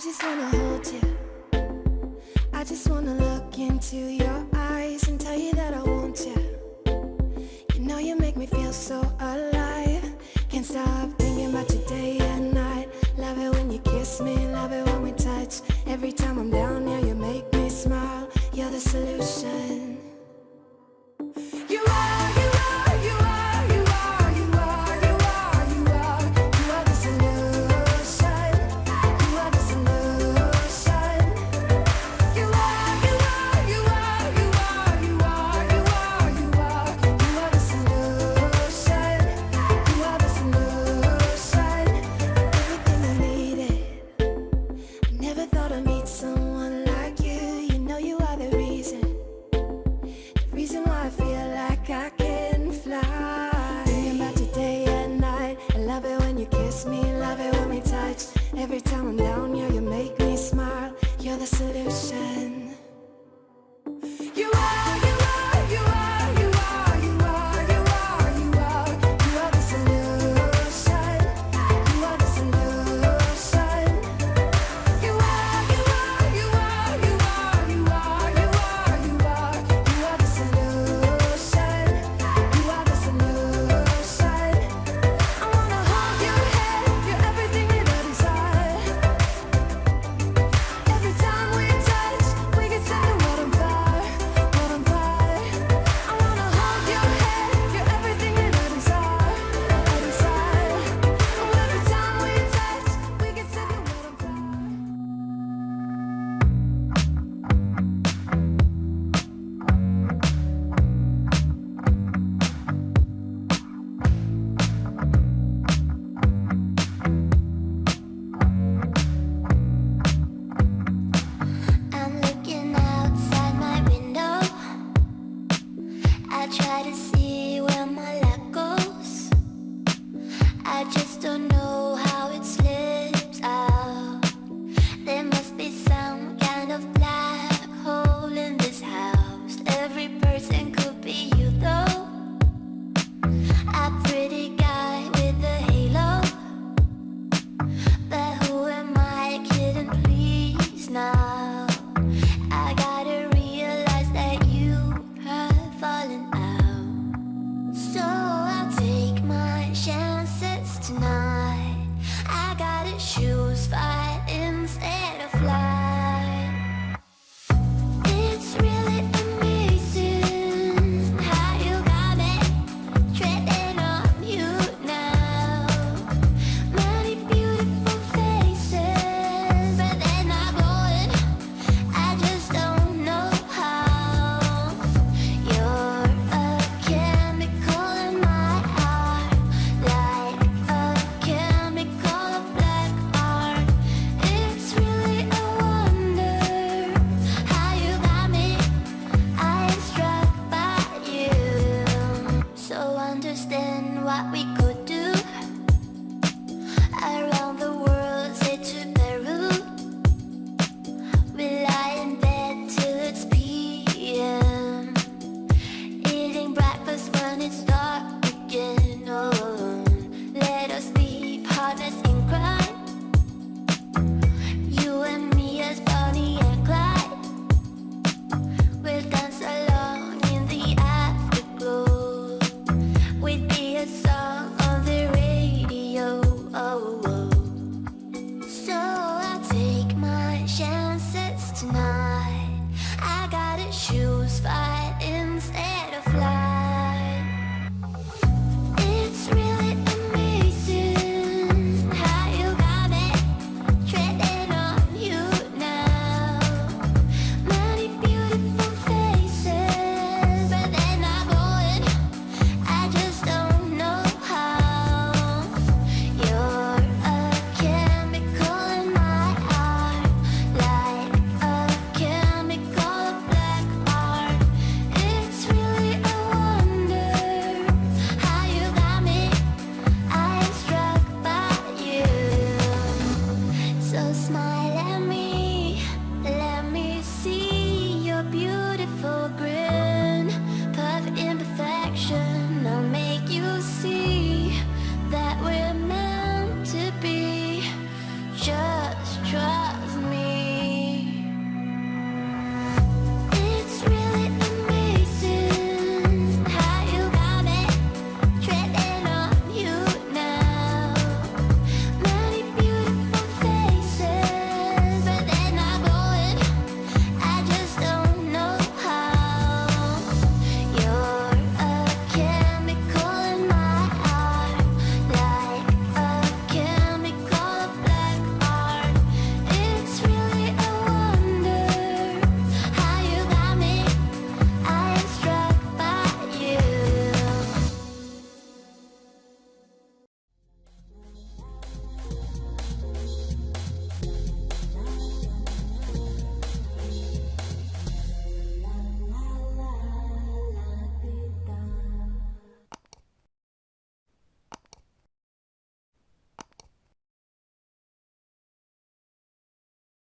just wanna hold you. I just wanna look into your eyes and tell you that I want you. You know you make me feel so alive. Can't stop thinking about you day and night. Love it when you kiss me, love it when we touch. Every time I'm down here, you make me smile. You're the solution. You are, you are, you are, you are, you are, you are, you are. You are the solution. You are the solution. You are, you are, you are, you are, you are, you are, you are. You are the solution. You are the solution. Everything I needed. I never thought I'd meet someone like you. You know you are the reason. The reason why I feel like I can fly. Thinking about you day and night. I love it when you kiss me, love it when we touch. Every time I'm down here, you make me smile. You're the solution.